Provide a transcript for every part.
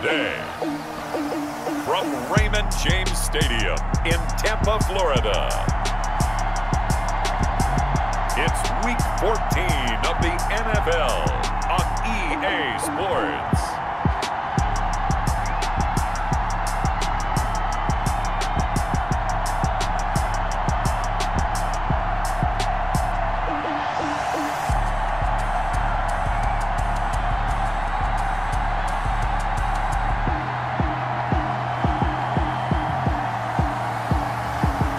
Day. From Raymond James Stadium in Tampa, Florida, it's Week 14 of the NFL on EA Sports.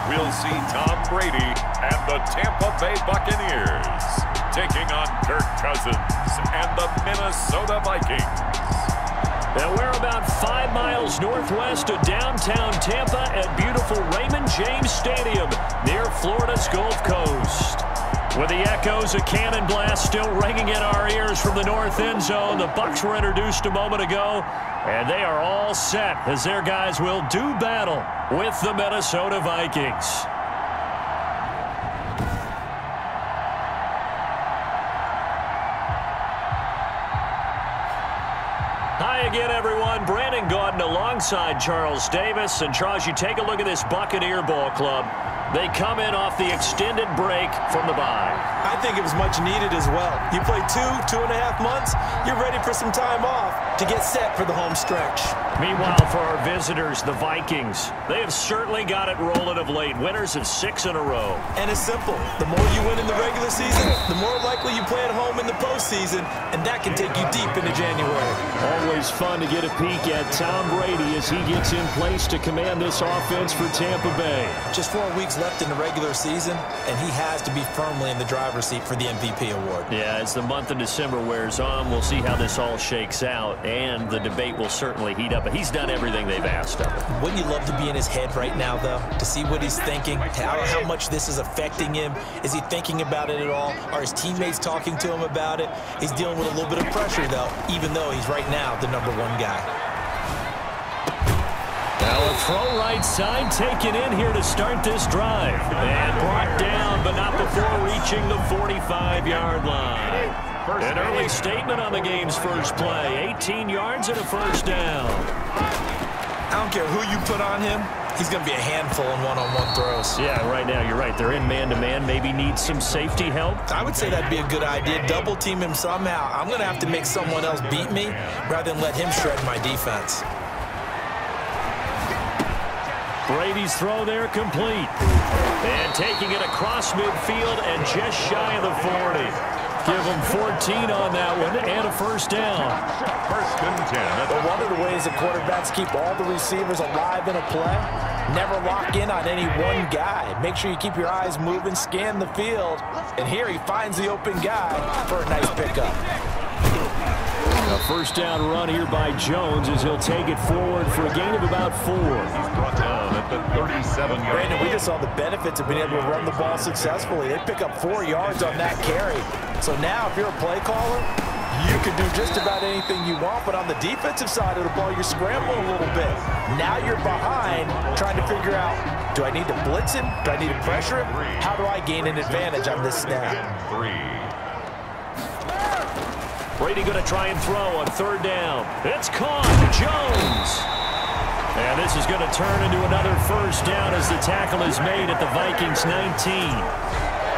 We'll see Tom Brady and the Tampa Bay Buccaneers taking on Kirk Cousins and the Minnesota Vikings. Now we're about 5 miles northwest of downtown Tampa at beautiful Raymond James Stadium near Florida's Gulf Coast. With the echoes of cannon blast still ringing in our ears from the north end zone, the Bucs were introduced a moment ago, and they are all set as their guys will do battle with the Minnesota Vikings. Hi again, everyone. Brandon Gaudin alongside Charles Davis. And Charles, you take a look at this Buccaneer ball club. They come in off the extended break from the bye. I think it was much needed as well. You play 2.5 months, you're ready for some time off to get set for the home stretch. Meanwhile, for our visitors, the Vikings, they have certainly got it rolling of late. Winners of 6 in a row. And it's simple. The more you win in the regular season, the more likely you play at home in the postseason, and that can take you deep into January. Always fun to get a peek at Tom Brady as he gets in place to command this offense for Tampa Bay. Just 4 weeks left in the regular season, and he has to be firmly in the driver's seat for the MVP award. Yeah, as the month of December wears on, we'll see how this all shakes out, and the debate will certainly heat up. But he's done everything they've asked of him. Wouldn't you love to be in his head right now, though, to see what he's thinking, how much this is affecting him? Is he thinking about it at all? Are his teammates talking to him about it? He's dealing with a little bit of pressure, though, even though he's right now the #1 guy. Now a throw right side taken in here to start this drive. And brought down, but not before reaching the 45-yard line. An early statement on the game's first play. 18 yards and a first down. I don't care who you put on him. He's going to be a handful in one-on-one throws. Yeah, right now, you're right. They're in man-to-man. Maybe need some safety help. I would say that'd be a good idea. Double team him somehow. I'm going to have to make someone else beat me rather than let him shred my defense. Brady's throw there complete. And taking it across midfield and just shy of the 40. Give him 14 on that one and a first down. First and 10. Well, one of the ways that quarterbacks keep all the receivers alive in a play, never lock in on any one guy. Make sure you keep your eyes moving, scan the field. And here he finds the open guy for a nice pickup. A first down run here by Jones as he'll take it forward for a gain of about 4. He's brought down at the 37-yard line. Brandon, we just saw the benefits of being able to run the ball successfully. They pick up 4 yards on that carry. So now if you're a play caller, you can do just about anything you want, but on the defensive side of the ball, you're scrambling a little bit. Now you're behind trying to figure out, do I need to blitz him? Do I need to pressure him? How do I gain an advantage on this snap? Brady going to try and throw on third down. It's caught. Jones. And this is going to turn into another first down as the tackle is made at the Vikings 19.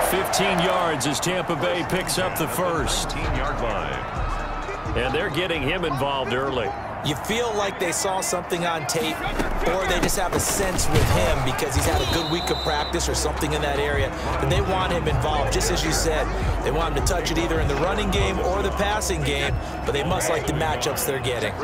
15 yards as Tampa Bay picks up the first. 15-yard line. And they're getting him involved early. You feel like they saw something on tape, or they just have a sense with him because he's had a good week of practice or something in that area, and they want him involved, just as you said. They want him to touch it either in the running game or the passing game, but they must like the matchups they're getting.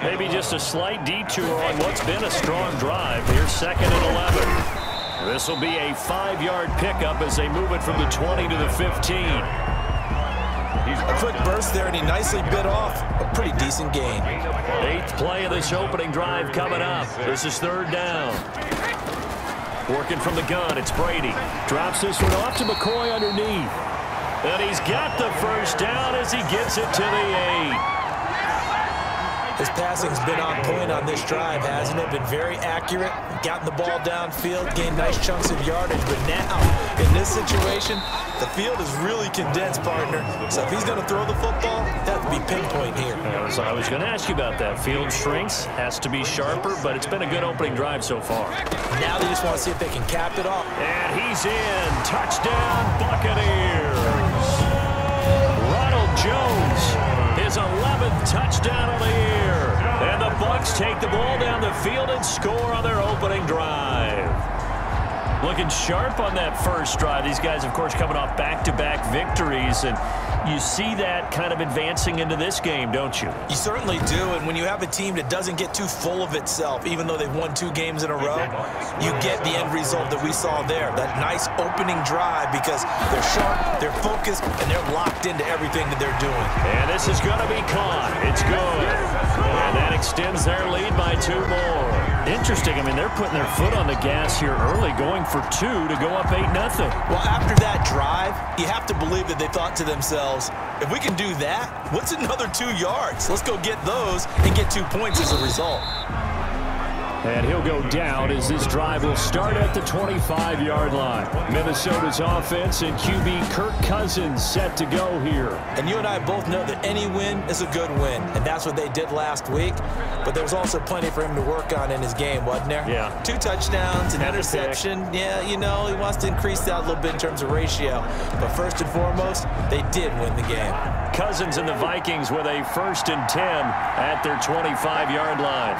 Maybe just a slight detour on what's been a strong drive. Here's 2nd and 11. This will be a 5-yard pickup as they move it from the 20 to the 15. A quick burst there, and he nicely bit off a pretty decent gain. 8th play of this opening drive coming up. This is third down. Working from the gun, it's Brady. Drops this one off to McCoy underneath. And he's got the first down as he gets it to the 8. His passing's been on point on this drive, hasn't it? Been very accurate, gotten the ball downfield, gained nice chunks of yardage. But now, in this situation, the field is really condensed, partner. So if he's going to throw the football, that would be pinpoint here. As So I was going to ask you about that. Field shrinks, has to be sharper, but it's been a good opening drive so far. Now they just want to see if they can cap it off. And he's in. Touchdown, Buccaneers. Ronald Jones, his 11th touchdown of the year. And the Bucs take the ball down the field and score on their opening drive. Looking sharp on that first drive. These guys, of course, coming off back-to-back victories, and you see that kind of advancing into this game, don't you? You certainly do, and when you have a team that doesn't get too full of itself, even though they've won 2 games in a row, you get the end result that we saw there, that nice opening drive, because they're sharp, they're focused, and they're locked into everything that they're doing. And this is going to be caught. It's good. And that extends their lead by 2 more. Interesting. I mean, they're putting their foot on the gas here early, going for 2 to go up 8-0. Well, after that drive, you have to believe that they thought to themselves, if we can do that, what's another 2 yards? Let's go get those and get 2 points as a result. And he'll go down as this drive will start at the 25-yard line. Minnesota's offense and QB Kirk Cousins set to go here. And you and I both know that any win is a good win, and that's what they did last week. But there's also plenty for him to work on in his game, wasn't there? Yeah. 2 touchdowns, an interception. Yeah, you know, he wants to increase that a little bit in terms of ratio. But first and foremost, they did win the game. Cousins and the Vikings with a 1st and 10 at their 25-yard line.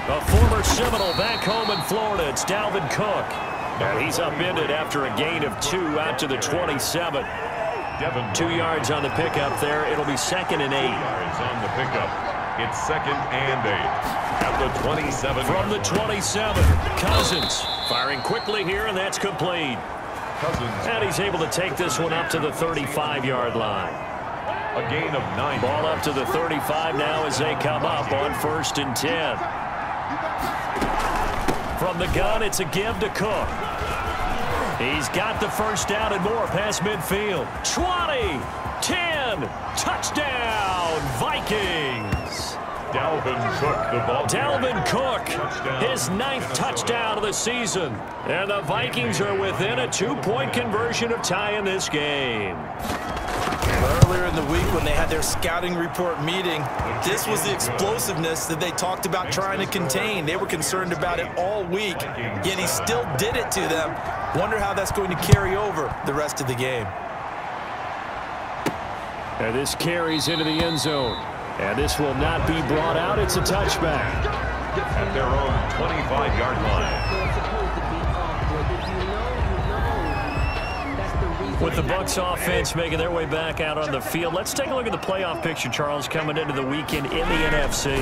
A former Seminole back home in Florida. It's Dalvin Cook. And he's upended after a gain of 2 out to the 27. 2 yards on the pickup there. It'll be 2nd and 8. Yards on the pickup. It's 2nd and 8 at the 27. From the 27, Cousins firing quickly here, and that's complete. Cousins. And he's able to take this one up to the 35-yard line. A gain of 9. Ball up to the 35 now as they come up on 1st and 10. From the gun, it's a give to Cook. He's got the 1st down and more past midfield. 20, 10, touchdown, Vikings. Dalvin Cook, the ball. Dalvin Cook, his 9th touchdown of the season. And the Vikings are within a 2-point conversion of tying this game. Earlier in the week when they had their scouting report meeting, this was the explosiveness that they talked about trying to contain. They were concerned about it all week, yet he still did it to them. Wonder how that's going to carry over the rest of the game. And this carries into the end zone. And this will not be brought out. It's a touchback. At their own 25-yard line. With the Bucs offense making their way back out on the field, let's take a look at the playoff picture, Charles, coming into the weekend in the NFC.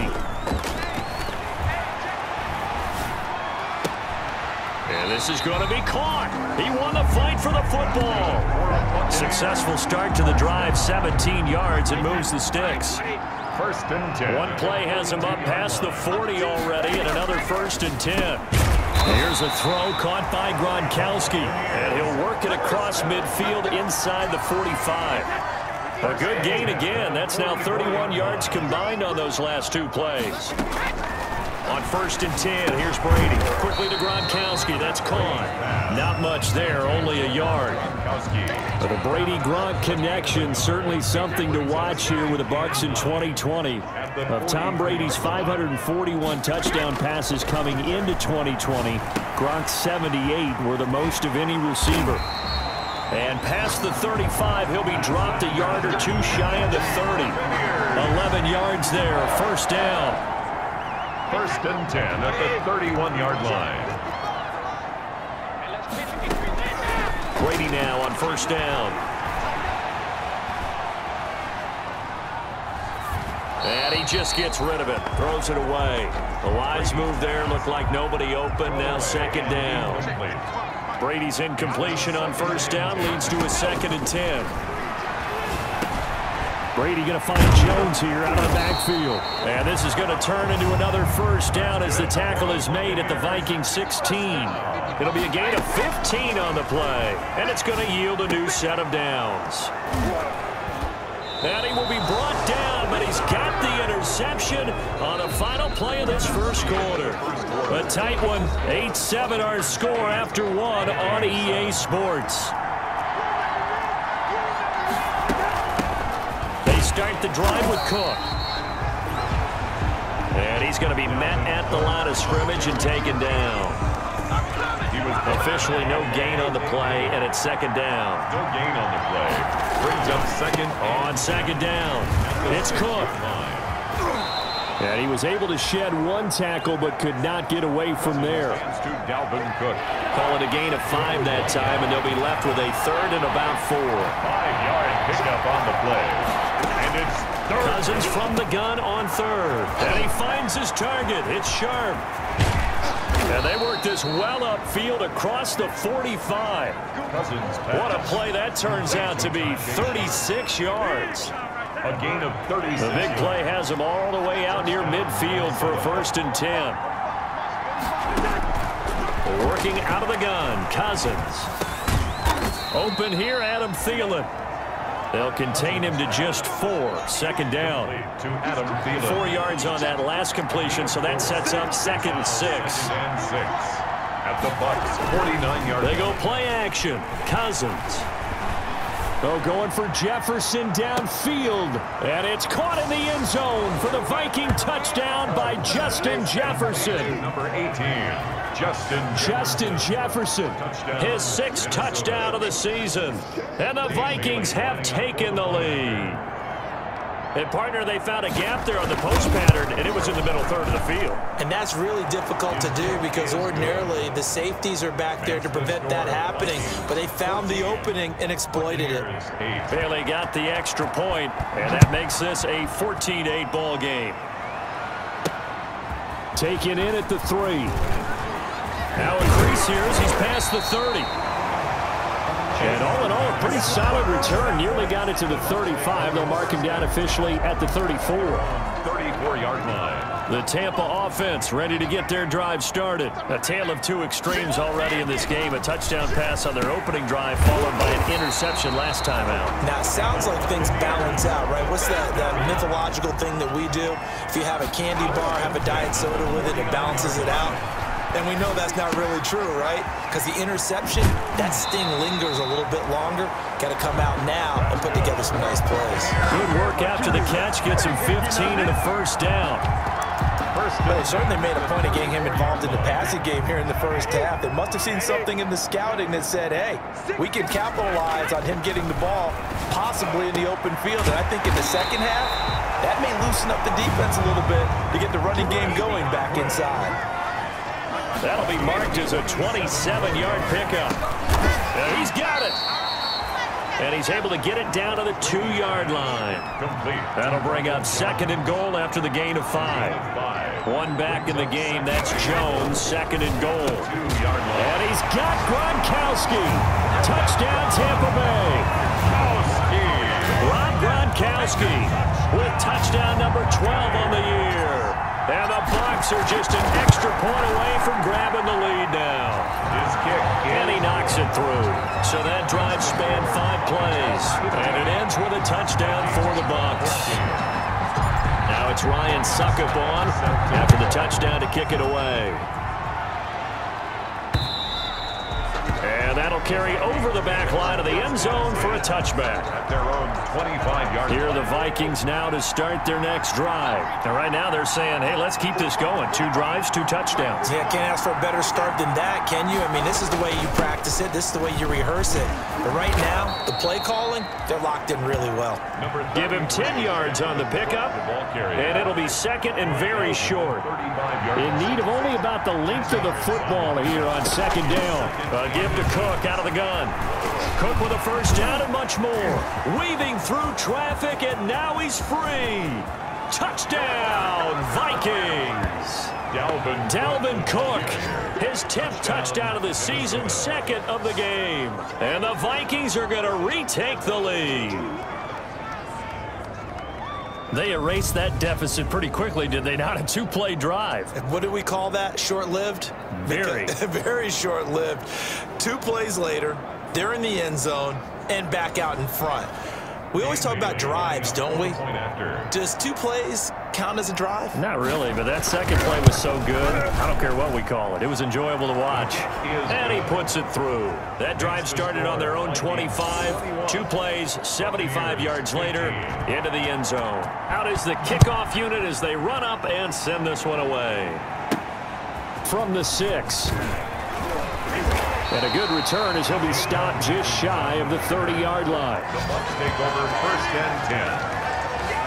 And this is going to be caught. He won the fight for the football. Successful start to the drive, 17 yards, and moves the sticks. 1st and 10. One play has him up past the 40 already, and another 1st and 10. Here's a throw caught by Gronkowski, and he'll work it across midfield inside the 45. A good gain again. That's now 31 yards combined on those last 2 plays. On 1st and 10, here's Brady. Quickly to Gronkowski. That's caught. Not much there, only a yard. But the Brady-Gronk connection, certainly something to watch here with the Bucs in 2020. Of Tom Brady's 541 touchdown passes coming into 2020, Gronk's 78 were the most of any receiver. And past the 35, he'll be dropped a yard or 2 shy of the 30. 11 yards there, 1st down. 1st and 10 at the 31-yard line. Brady now on 1st down. And he just gets rid of it, throws it away. A wise move there, looked like nobody open, now 2nd down. Brady's incompletion on 1st down leads to a 2nd and 10. Brady going to find Jones here out of the backfield. And this is going to turn into another 1st down as the tackle is made at the Vikings 16. It'll be a gain of 15 on the play. And it's going to yield a new set of downs. And he will be brought down, but he's got the interception on the final play of this 1st quarter. A tight one, 8-7 our score after 1 on EA Sports. start the drive with Cook. And he's going to be met at the line of scrimmage and taken down. Officially no gain on the play, and it's second down. No gain on the play. Brings up second. On second down, it's Cook. And he was able to shed one tackle, but could not get away from there. Cook. Call it a gain of 5 that time, and they'll be left with a third and about 4. 5-yard pickup on the play. And it's third. Cousins from the gun on third. And he finds his target. It's Sharp. And they work this well upfield across the 45. What a play that turns out to be. 36 yards. A gain of 36. The big play has him all the way out near midfield for a 1st and 10. Working out of the gun, Cousins. Open here, Adam Thielen. They'll contain him to just 4. Second down. To Adam Thielen. 4 yards on that last completion, so that sets up 2nd and 6. And 6. At the Bucs, 49-yard. They go play action. Cousins. Oh, going for Jefferson downfield. And it's caught in the end zone for the Viking touchdown by Justin Jefferson. Number 18. Justin Jefferson, his 6th touchdown of the season. And the Vikings have taken the lead. And, partner, they found a gap there on the post pattern, and it was in the middle third of the field. And that's really difficult to do because ordinarily the safeties are back there to prevent that happening. But they found the opening and exploited it. Bailey got the extra point, and that makes this a 14-8 ball game. Taken in at the 3. Now increase here as he's past the 30. And all in all, a pretty solid return. Nearly got it to the 35. They'll mark him down officially at the 34. 34-yard line. The Tampa offense ready to get their drive started. A tale of 2 extremes already in this game. A touchdown pass on their opening drive followed by an interception last time out. Now, it sounds like things balance out, right? What's that mythological thing that we do? If you have a candy bar, have a diet soda with it, it balances it out. And we know that's not really true, right? Because the interception, that sting lingers a little bit longer. Got to come out now and put together some nice plays. Good work after the catch. Gets him 15 and a 1st down. But they certainly made a point of getting him involved in the passing game here in the 1st half. They must have seen something in the scouting that said, hey, we can capitalize on him getting the ball possibly in the open field. And I think in the 2nd half, that may loosen up the defense a little bit to get the running game going back inside. That'll be marked as a 27-yard pickup. And he's got it. And he's able to get it down to the 2-yard line. Complete. That'll bring up 2nd and goal after the gain of 5. 1 back in the game. That's Jones, 2nd and goal. 2-yard line. And he's got Gronkowski. Touchdown, Tampa Bay. Rob Gronkowski with touchdown number 12 on the year. And the Bucs are just an extra point away from grabbing the lead now. His kick. And he knocks it through. So that drive spanned 5 plays. And it ends with a touchdown for the Bucs. Now it's Ryan Suckup on after the touchdown to kick it away. And that'll carry over the back line of the end zone for a touchback. At their own 25-yard line. Here are the Vikings now to start their next drive. And right now they're saying, hey, let's keep this going. 2 drives, 2 touchdowns. Yeah, can't ask for a better start than that, can you? I mean, this is the way you practice it. This is the way you rehearse it. But right now, the play calling, they're locked in really well. Give him 10 yards on the pickup, and it'll be 2nd and very short. In need of only about the length of the football here on 2nd down. Give to Cook out of the gun. Cook with a 1st down and much more. Weaving through traffic, and now he's free. Touchdown, Vikings. Dalvin Cook, his 10th touchdown of the season, 2nd of the game. And the Vikings are going to retake the lead. They erased that deficit pretty quickly, did they not? A 2-play drive. What do we call that? Short-lived? Very. Very short-lived. 2 plays later, they're in the end zone and back out in front. We always talk about drives, don't we? Does 2 plays count as a drive? Not really, but that second play was so good, I don't care what we call it. It was enjoyable to watch. And he puts it through. That drive started on their own 25. 2 plays, 75 yards later, into the end zone. Out is the kickoff unit as they run up and send this one away. From the 6. And a good return as he'll be stopped just shy of the 30-yard line. The Bucs take over 1st and 10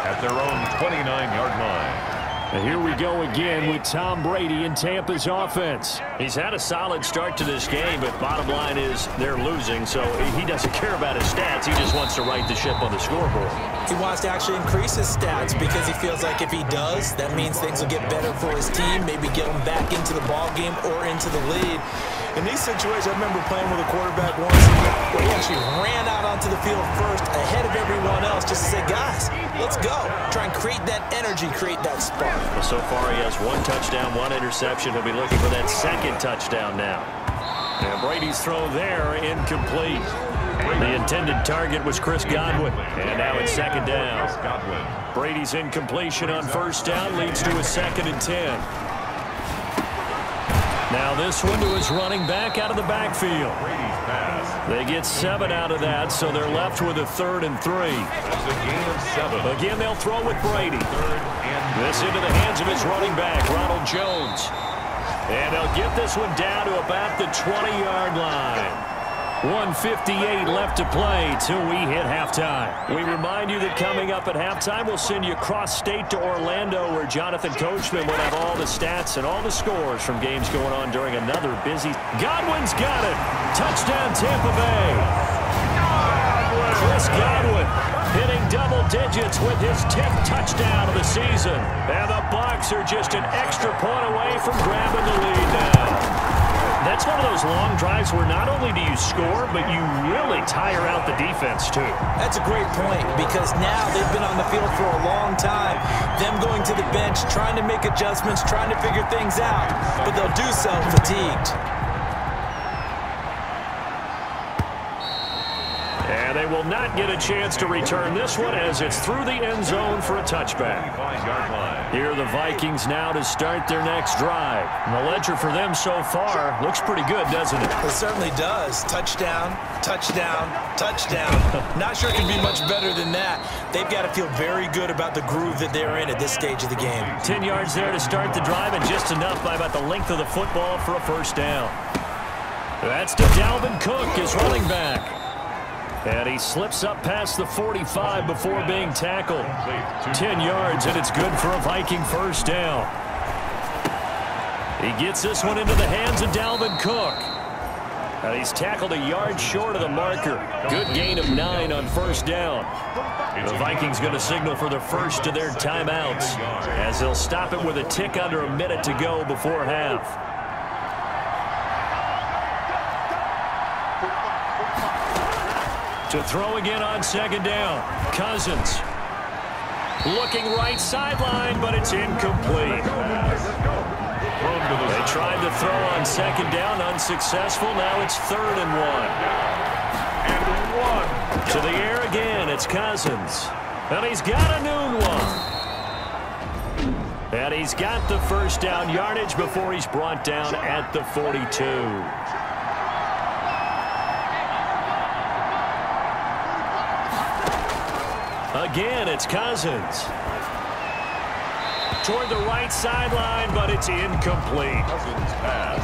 at their own 29-yard line. And here we go again with Tom Brady in Tampa's offense. He's had a solid start to this game, but bottom line is they're losing, so he doesn't care about his stats. He just wants to right the ship on the scoreboard. He wants to actually increase his stats because he feels like if he does, that means things will get better for his team, maybe get him back into the ball game or into the lead. In these situations, I remember playing with a quarterback once where he actually ran out onto the field first ahead of everyone else just to say, guys, let's go. Try and create that energy, create that spark. Well, so far he has 1 touchdown, 1 interception. He'll be looking for that 2nd touchdown now. And Brady's throw there, incomplete. The intended target was Chris Godwin. And now it's 2nd down. Brady's incompletion on 1st down leads to a 2nd and 10. Now this one to his running back out of the backfield. They get 7 out of that, so they're left with a 3rd and 3. That's a gain of 7. Again, they'll throw with Brady. This into the hands of his running back, Ronald Jones. And they'll get this one down to about the 20-yard line. 1:58 left to play till we hit halftime. We remind you that coming up at halftime, we'll send you cross-state to Orlando, where Jonathan Coachman will have all the stats and all the scores from games going on during another busy. Godwin's got it. Touchdown, Tampa Bay. Chris Godwin hitting double digits with his 10th touchdown of the season. And the Bucs are just an extra point away from grabbing the lead now. That's one of those long drives where not only do you score, but you really tire out the defense, too. That's a great point, because now they've been on the field for a long time. Them going to the bench, trying to make adjustments, trying to figure things out, but they'll do so fatigued. And they will not get a chance to return this one as it's through the end zone for a touchback. Here are the Vikings now to start their next drive. And the ledger for them so far looks pretty good, doesn't it? It certainly does. Touchdown, touchdown, touchdown. Not sure it can be much better than that. They've got to feel very good about the groove that they're in at this stage of the game. 10 yards there to start the drive, and just enough by about the length of the football for a 1st down. That's to Dalvin Cook, his running back. And he slips up past the 45 before being tackled. 10 yards, and it's good for a Viking 1st down. He gets this one into the hands of Dalvin Cook. And he's tackled a yard short of the marker. Good gain of 9 on 1st down. The Vikings going to signal for the first of their timeouts, as they'll stop it with a tick under a minute to go before half. To throw again on 2nd down. Cousins. Looking right sideline, but it's incomplete. They tried to throw on 2nd down, unsuccessful. Now it's 3rd and 1. To the air again, it's Cousins. And he's got a noon one. And he's got the 1st down yardage before he's brought down at the 42. Again, it's Cousins. Toward the right sideline, but it's incomplete.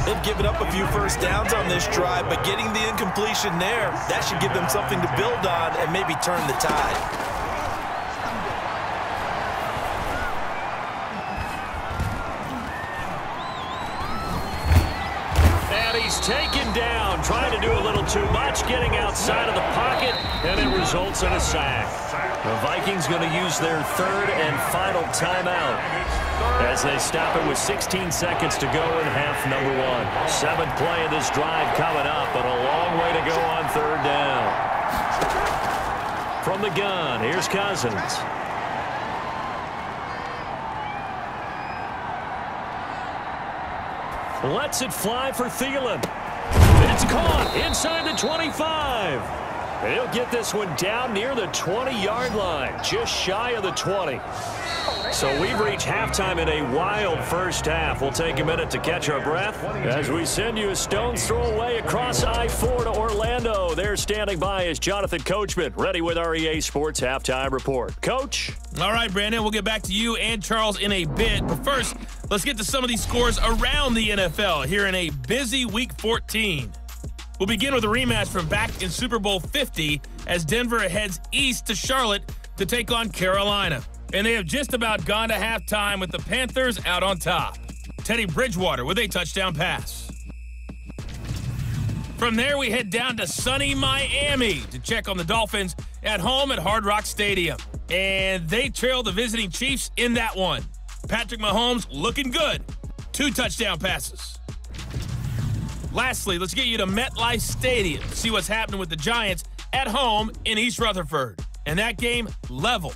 They've given up a few 1st downs on this drive, but getting the incompletion there, that should give them something to build on and maybe turn the tide. And he's taken down, trying to do a little too much, getting outside of the pocket, and it results in a sack. The Vikings going to use their 3rd and final timeout as they stop it with 16 seconds to go in half number 1. 7th play of this drive coming up, but a long way to go on 3rd down. From the gun, here's Cousins. Lets it fly for Thielen. It's caught inside the 25. And he'll get this one down near the 20-yard line, just shy of the 20. So we've reached halftime in a wild first half. We'll take a minute to catch our breath as we send you a stone's throw away across I-4 to Orlando. There standing by is Jonathan Coachman, ready with our EA Sports Halftime Report. Coach? All right, Brandon, we'll get back to you and Charles in a bit. But first, let's get to some of these scores around the NFL here in a busy Week 14. We'll begin with a rematch from back in Super Bowl 50 as Denver heads east to Charlotte to take on Carolina. And they have just about gone to halftime with the Panthers out on top. Teddy Bridgewater with a touchdown pass. From there, we head down to sunny Miami to check on the Dolphins at home at Hard Rock Stadium. And they trail the visiting Chiefs in that one. Patrick Mahomes looking good. 2 touchdown passes. Lastly, let's get you to MetLife Stadium to see what's happening with the Giants at home in East Rutherford. And that game level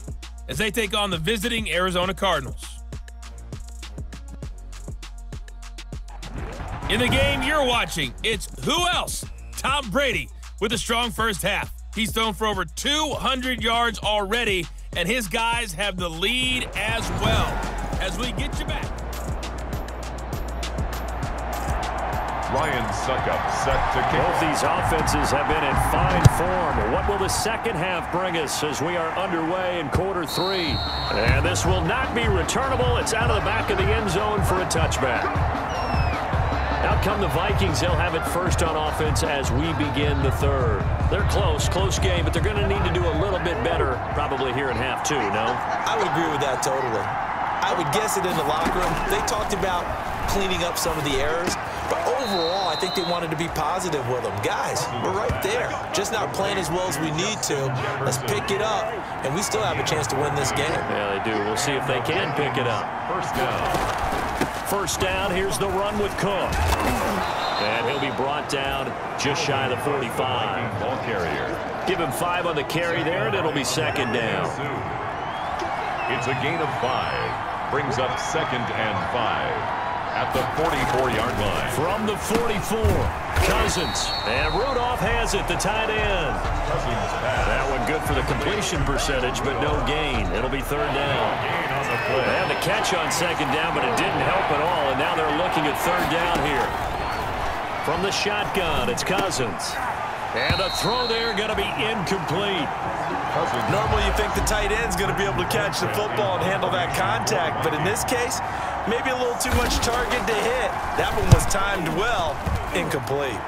as they take on the visiting Arizona Cardinals. In the game you're watching, it's who else? Tom Brady with a strong first half. He's thrown for over 200 yards already, and his guys have the lead as well. As we get you back. Ryan Suckup set to kick. Both these offenses have been in fine form. What will the second half bring us as we are underway in quarter 3? And this will not be returnable. It's out of the back of the end zone for a touchback. Out come the Vikings. They'll have it first on offense as we begin the third. They're close game, but they're going to need to do a little bit better probably here in half 2, no? I would agree with that totally. I would guess it in the locker room. They talked about cleaning up some of the errors, but overall, I think they wanted to be positive with them. Guys, we're right there. Just not playing as well as we need to. Let's pick it up, and we still have a chance to win this game. Yeah, they do. We'll see if they can pick it up. First down, here's the run with Cook. And he'll be brought down just shy of the 45. Ball carrier. Give him 5 on the carry there, and it'll be second down. It's a gain of 5. Brings up 2nd and 5. At the 44-yard line. From the 44, Cousins. And Rudolph has it, the tight end. That one good for the completion percentage, but no gain. It'll be third down. They had the catch on second down, but it didn't help at all, and now they're looking at third down here. From the shotgun, it's Cousins. And a throw there going to be incomplete. Normally you think the tight end's going to be able to catch the football and handle that contact, but in this case, maybe a little too much target to hit. That one was timed well, incomplete.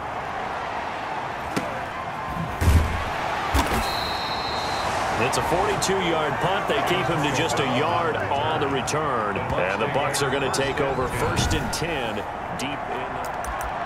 It's a 42-yard punt. They keep him to just a yard on the return. And the Bucs are going to take over 1st and 10 deep in.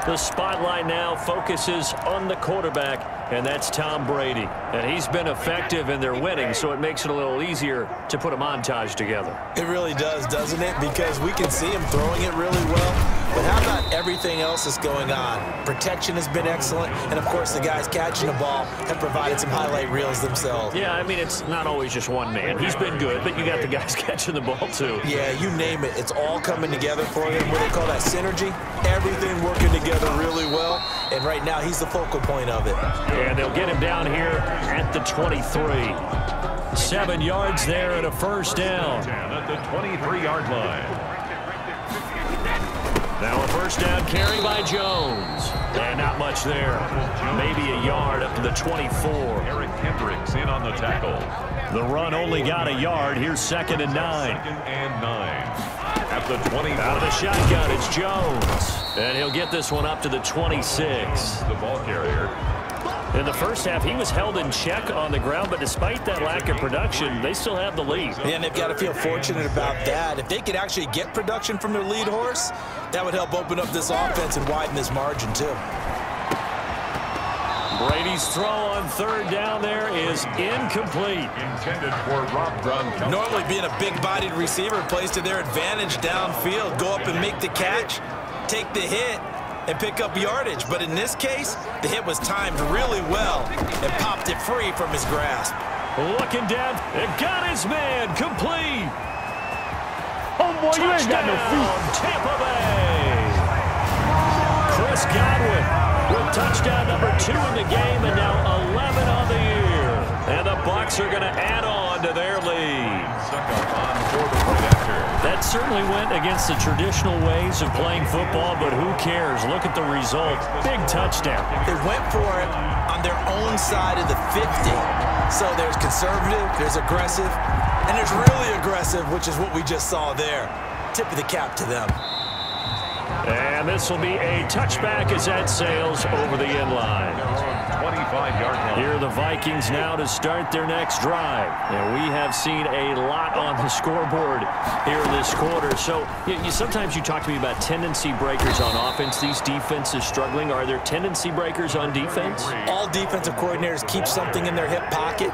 The spotlight now focuses on the quarterback, and that's Tom Brady. And he's been effective in their winning, so it makes it a little easier to put a montage together. It really does, doesn't it? Because we can see him throwing it really well. But how about everything else that's going on? Protection has been excellent, and of course the guys catching the ball have provided some highlight reels themselves. Yeah, I mean, it's not always just one man. He's been good, but you got the guys catching the ball too. Yeah, you name it. It's all coming together for him. What they call that synergy. Everything working together really well, and right now he's the focal point of it. And they'll get him down here at the 23. 7 yards there and a first down. At the 23-yard line. Now a first down carry by Jones. And not much there. Maybe a yard up to the 24. Eric Kendricks in on the tackle. The run only got a yard. Here's 2nd and 9. 2nd and 9. At the 20. Out of the shotgun, it's Jones. And he'll get this one up to the 26. The ball carrier. In the first half, he was held in check on the ground, but despite that lack of production, they still have the lead. Yeah, and they've got to feel fortunate about that. If they could actually get production from their lead horse, that would help open up this offense and widen this margin, too. Brady's throw on third down there is incomplete. Intended for Rob Gronkowski. Normally being a big-bodied receiver plays to their advantage downfield. Go up and make the catch, take the hit, and pick up yardage. But in this case, the hit was timed really well and popped it free from his grasp. Looking down, and got his man complete. Oh, boy, you ain't got no feet. Tampa Bay. Chris Godwin with touchdown number 2 in the game, and now 11 on the Bucs are going to add on to their lead. That certainly went against the traditional ways of playing football, but who cares? Look at the result. Big touchdown. They went for it on their own side of the 50. So there's conservative, there's aggressive, and there's really aggressive, which is what we just saw there. Tip of the cap to them. And this will be a touchback as that sails over the end line. 25-yard line. Here are the Vikings now to start their next drive. And we have seen a lot on the scoreboard here in this quarter. So sometimes you talk to me about tendency breakers on offense. These defenses struggling. Are there tendency breakers on defense? All defensive coordinators keep something in their hip pocket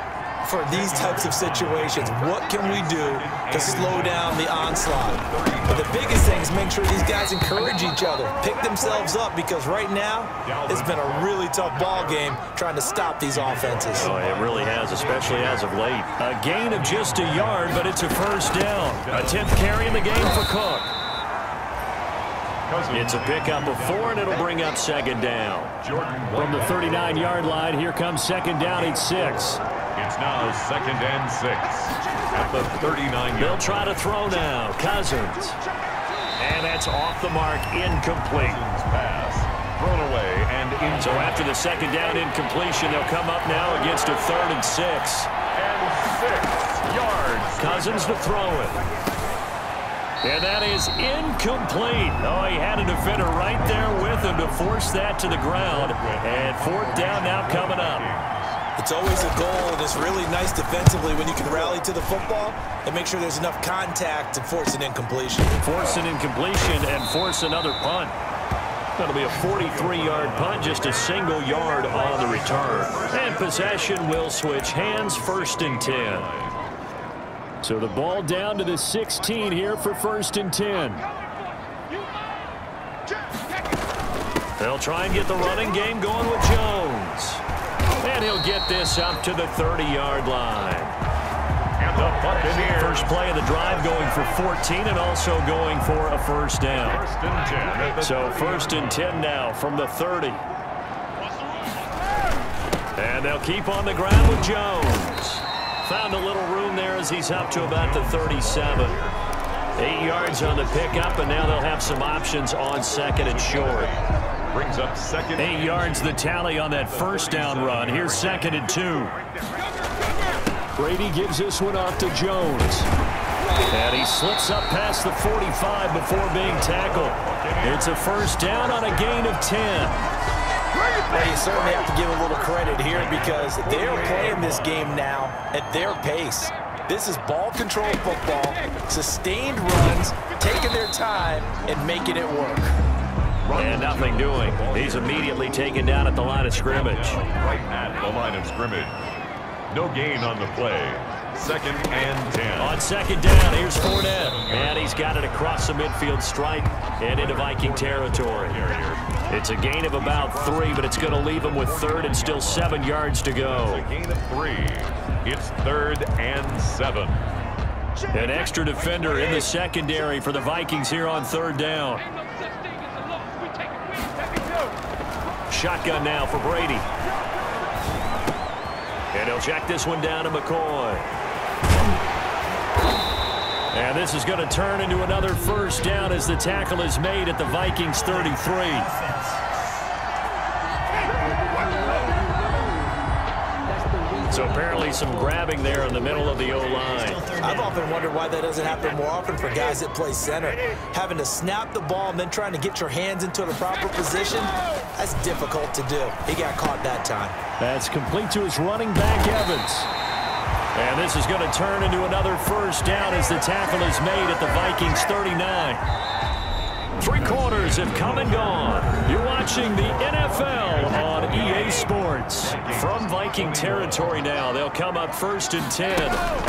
for these types of situations. What can we do to slow down the onslaught? But the biggest thing is make sure these guys encourage each other, pick themselves up, because right now it's been a really tough ball game trying to stop these offenses. Oh, it really has, especially as of late. A gain of just a yard, but it's a first down. A 10th carry in the game for Cook. It's a pickup of 4, and it'll bring up second down. From the 39-yard line, here comes second down at 6. It's now 2nd and 6 at the 39-yard. They'll try to throw now. Cousins. And that's off the mark, incomplete. Pass thrown away and in. So after the second down incompletion, they'll come up now against a 3rd and 6. And 6 yards. Cousins to throw it. And that is incomplete. Oh, he had a defender right there with him to force that to the ground. And 4th down now coming up. It's always a goal, and it's really nice defensively when you can rally to the football and make sure there's enough contact to force an incompletion. Force an incompletion and force another punt. That'll be a 43-yard punt, just a single yard on the return. And possession will switch hands, 1st and 10. So the ball down to the 16 here for 1st and 10. They'll try and get the running game going with Jones. And he'll get this up to the 30-yard line. And the Buccaneers. First play of the drive going for 14 and also going for a first down. 1st and 10. So 1st and 10 now from the 30. And they'll keep on the ground with Jones. Found a little room there as he's up to about the 37. 8 yards on the pickup, and now they'll have some options on 2nd and short. Brings up 2nd. 8 yards the tally on that first down run. Here's 2nd and 2. Brady gives this one off to Jones. And he slips up past the 45 before being tackled. It's a first down on a gain of 10. Well, you certainly have to give a little credit here because they're playing this game now at their pace. This is ball control football, sustained runs, taking their time and making it work. And nothing doing. He's immediately taken down at the line of scrimmage. Right at the line of scrimmage. No gain on the play. 2nd and 10. On 2nd down, here's Fournette. And he's got it across the midfield stripe and into Viking territory. It's a gain of about 3, but it's going to leave him with 3rd and still 7 yards to go. It's a gain of 3. It's 3rd and 7. An extra defender in the secondary for the Vikings here on 3rd down. Shotgun now for Brady. And he'll check this one down to McCoy. And this is going to turn into another first down as the tackle is made at the Vikings 33. So apparently some grabbing there in the middle of the O-line. I've often wondered why that doesn't happen more often for guys that play center. Having to snap the ball and then trying to get your hands into the proper position, that's difficult to do. He got caught that time. That's complete to his running back, Evans. And this is going to turn into another first down as the tackle is made at the Vikings 39. 3 quarters have come and gone. You're watching the NFL on EA Sports. From Viking territory now, they'll come up 1st and 10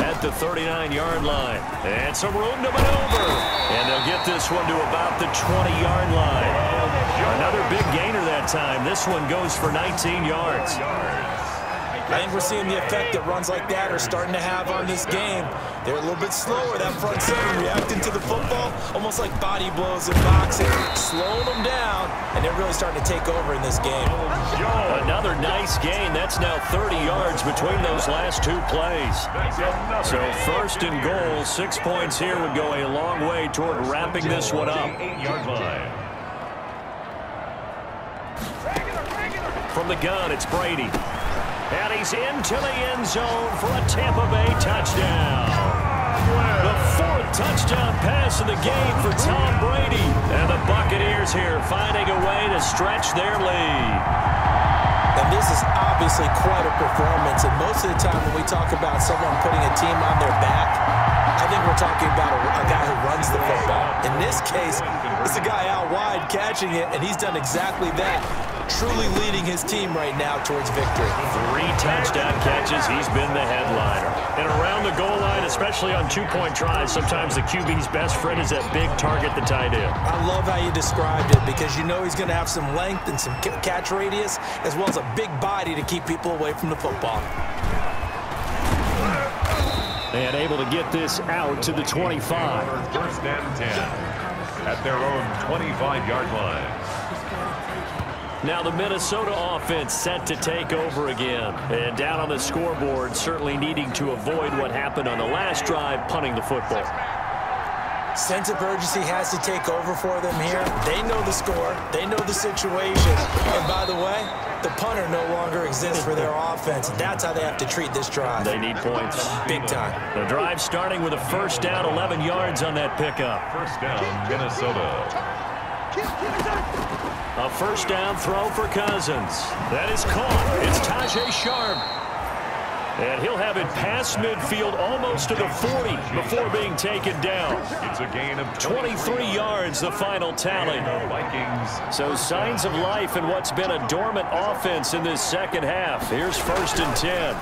at the 39-yard line. And some room to maneuver. And they'll get this one to about the 20-yard line. Another big gainer that time. This one goes for 19 yards. I think we're seeing the effect that runs like that are starting to have on this game. They're a little bit slower, that front seven, reacting to the football, almost like body blows in boxing, slowing them down, and they're really starting to take over in this game. Another nice gain. That's now 30 yards between those last two plays. So first and goal, 6 points here would go a long way toward wrapping this one up. 8-yard line. From the gun, it's Brady. And he's into the end zone for a Tampa Bay touchdown. The fourth touchdown pass of the game for Tom Brady. And the Buccaneers here finding a way to stretch their lead. And this is obviously quite a performance. And most of the time when we talk about someone putting a team on their back, I think we're talking about a guy who runs the football. In this case, it's a guy out wide catching it, and he's done exactly that. Truly leading his team right now towards victory. 3 touchdown catches. He's been the headliner. And around the goal line, especially on two-point tries, sometimes the QB's best friend is that big target, the tight end. I love how you described it because you know he's going to have some length and some catch radius as well as a big body to keep people away from the football. And able to get this out to the 25. First and 10 at their own 25-yard line. Now the Minnesota offense set to take over again. And down on the scoreboard, certainly needing to avoid what happened on the last drive, punting the football. Sense of urgency has to take over for them here. They know the score. They know the situation. And by the way, the punter no longer exists for their offense. That's how they have to treat this drive. They need points. Big time. The drive starting with a first down, 11 yards on that pickup. First down, Minnesota. A first down throw for Cousins. That is caught. It's Tajay Sharp. And he'll have it past midfield almost to the 40 before being taken down. It's a gain of 23 yards, the final tally. Vikings. So signs of life in what's been a dormant offense in this second half. Here's first and 10.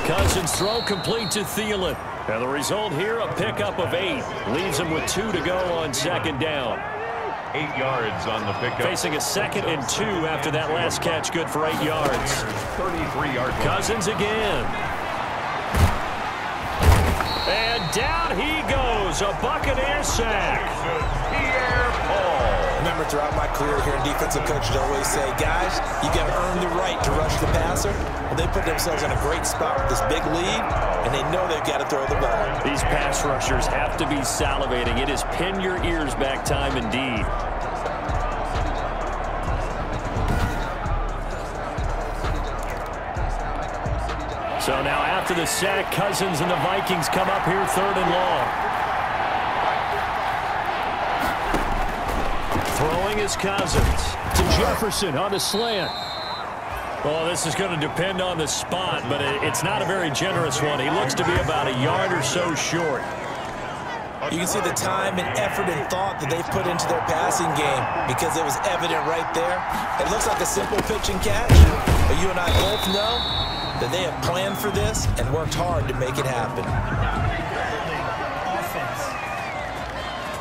Cousins throw complete to Thielen. And the result here, a pickup of 8. Leaves him with 2 to go on second down. 8 yards on the pickup. Facing a 2nd and 2 after that last catch, good for 8 yards. 33-yard line. Cousins again. And down he goes, a Buccaneer sack. Remember, throughout my career here, defensive coaches always say, guys, you got to earn the right to rush the passer. Well, they put themselves in a great spot with this big lead, and they know they've got to throw the ball. These pass rushers have to be salivating. It is pin your ears back time indeed. So now after the sack, Cousins and the Vikings come up here 3rd and long. Throwing is Cousins to Jefferson on the slant. Well, this is going to depend on the spot, but it's not a very generous one. He looks to be about a yard or so short. You can see the time and effort and thought that they've put into their passing game because it was evident right there. It looks like a simple pitch and catch, but you and I both know that they have planned for this and worked hard to make it happen.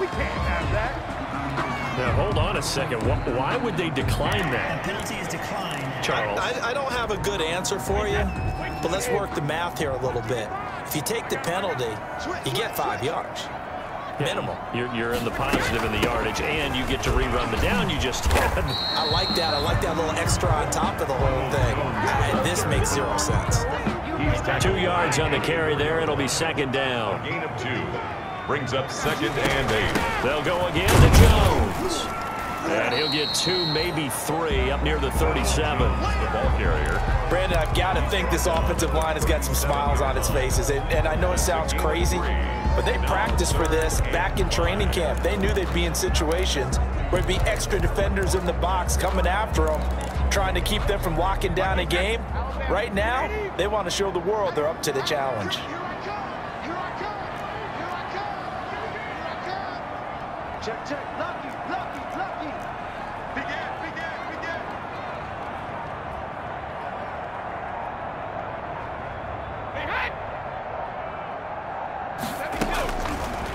We can't have that. Now, hold on a second. Why would they decline that? The penalty is declined. Charles. I don't have a good answer for you, but let's work the math here a little bit. If you take the penalty, you get 5 yards. Minimum. You're in the positive in the yardage, and you get to rerun the down you just had. I like that. I like that little extra on top of the whole thing. And this makes 0 sense. 2 yards on the carry there. It'll be 2nd down. Gain of 2. Brings up 2nd and 8. They'll go again to Jones. And he'll get 2, maybe 3, up near the 37. The ball carrier. Brandon, I've got to think this offensive line has got some smiles on its faces. And I know it sounds crazy, but they practiced for this back in training camp. They knew they'd be in situations where there'd be extra defenders in the box coming after them, trying to keep them from locking down a game. Right now, they want to show the world they're up to the challenge. Check, check. Lucky, lucky, lucky. Begin.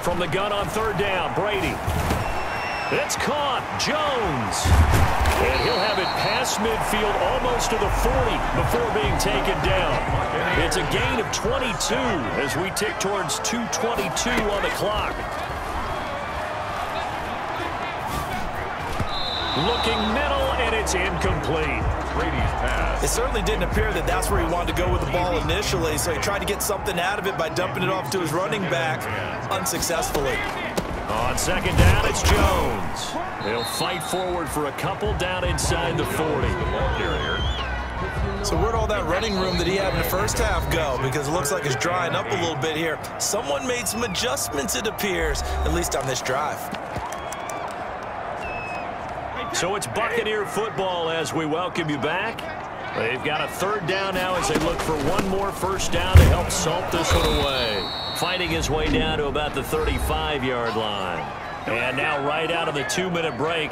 From the gun on 3rd down, Brady. It's caught. Jones. And he'll have it past midfield almost to the 40 before being taken down. It's a gain of 22 as we tick towards 2:22 on the clock. Looking middle, and it's incomplete. Brady's pass. It certainly didn't appear that that's where he wanted to go with the ball initially, so he tried to get something out of it by dumping it off to his running back unsuccessfully. On second down, it's Jones. He'll fight forward for a couple down inside the 40. So where'd all that running room that he had in the first half go? Because it looks like it's drying up a little bit here. Someone made some adjustments, it appears, at least on this drive. So it's Buccaneer football as we welcome you back. They've got a third down now as they look for one more first down to help salt this one away. Fighting his way down to about the 35-yard line. And now right out of the 2-minute break,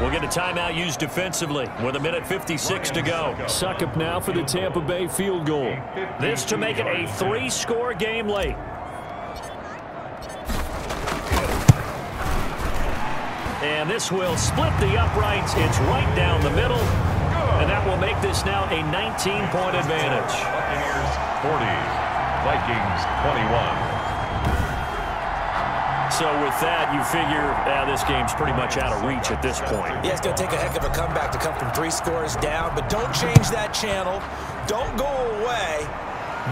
we'll get a timeout used defensively with 1:56 to go. Suckup now for the Tampa Bay field goal. This to make it a 3-score game late. And this will split the uprights. It's right down the middle. And that will make this now a 19-point advantage. Buccaneers 40, Vikings 21. So with that, you figure this game's pretty much out of reach at this point. Yeah, it's going to take a heck of a comeback to come from 3 scores down, but don't change that channel. Don't go away.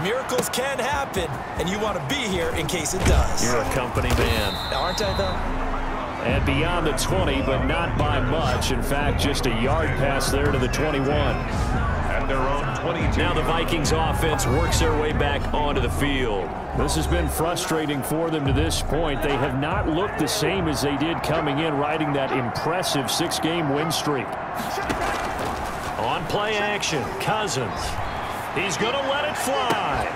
Miracles can happen, and you want to be here in case it does. You're a company man. Aren't I, though? And beyond the 20, but not by much. In fact, just a yard pass there to the 21. At their own 22. Now the Vikings offense works their way back onto the field. This has been frustrating for them to this point. They have not looked the same as they did coming in, riding that impressive 6-game win streak. On play action, Cousins. He's going to let it fly.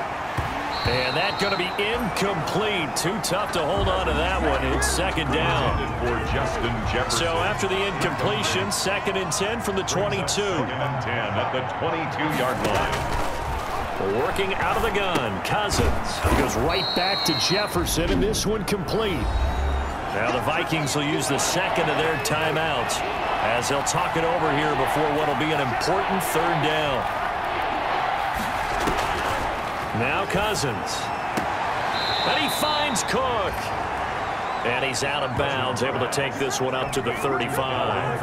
And that's going to be incomplete. Too tough to hold on to that one. It's second down. For Justin Jefferson. So after the incompletion, 2nd and 10 from the 22. 2nd and 10 at the 22-yard line. Working out of the gun, Cousins. He goes right back to Jefferson, and this one complete. Now the Vikings will use the second of their timeouts as they'll talk it over here before what will be an important 3rd down. Now Cousins. And he finds Cook. And he's out of bounds, able to take this one up to the 35.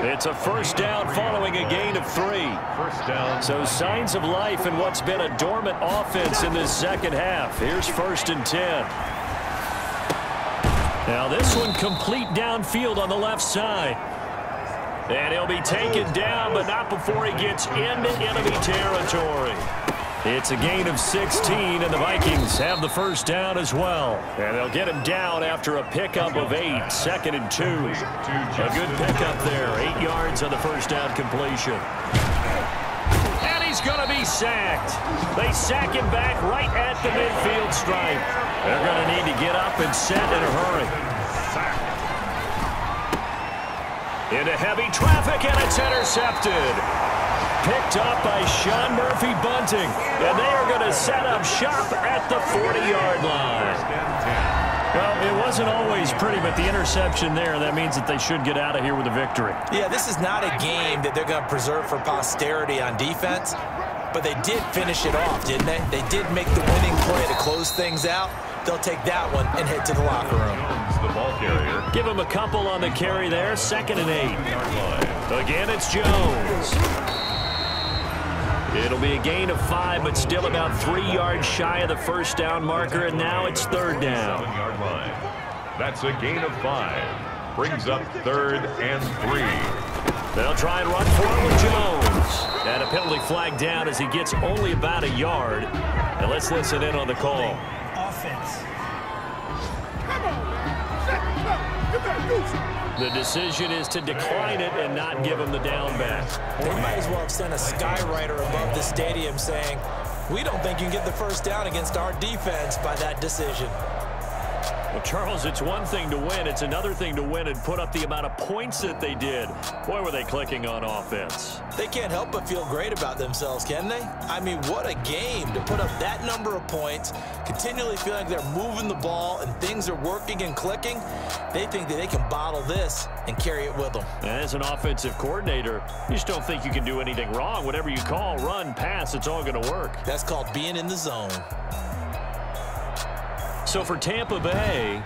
It's a first down following a gain of 3. First down. So signs of life in what's been a dormant offense in this second half. Here's 1st and 10. Now this one complete downfield on the left side. And he'll be taken down, but not before he gets into enemy territory. It's a gain of 16, and the Vikings have the first down as well. And they'll get him down after a pickup of 8, 2nd and 2. A good pickup there, 8 yards on the first down completion. And he's going to be sacked. They sack him back right at the midfield stripe. They're going to need to get up and set in a hurry. Into heavy traffic, and it's intercepted. Picked up by Sean Murphy-Bunting, and they are going to set up shop at the 40-yard line. Well, it wasn't always pretty, but the interception there, that means that they should get out of here with a victory. Yeah, this is not a game that they're going to preserve for posterity on defense, but they did finish it off, didn't they? They did make the winning play to close things out. They'll take that one and head to the locker room. The ball carrier. Give him a couple on the carry there, 2nd and 8. Again, it's Jones. It'll be a gain of 5, but still about 3 yards shy of the first down marker, and now it's 3rd down. 7-yard line. That's a gain of 5. Brings up 3rd and 3. They'll try and run for it with Jones. And a penalty flag down as he gets only about a yard. And let's listen in on the call. Offense. The decision is to decline it and not give him the down back. They might as well have sent a skywriter above the stadium saying, we don't think you can get the first down against our defense by that decision. Well, Charles, it's one thing to win. It's another thing to win and put up the amount of points that they did. Boy, were they clicking on offense. They can't help but feel great about themselves, can they? I mean, what a game to put up that number of points, continually feeling like they're moving the ball and things are working and clicking. They think that they can bottle this and carry it with them. And as an offensive coordinator, you just don't think you can do anything wrong. Whatever you call, run, pass, it's all going to work. That's called being in the zone. So for Tampa Bay,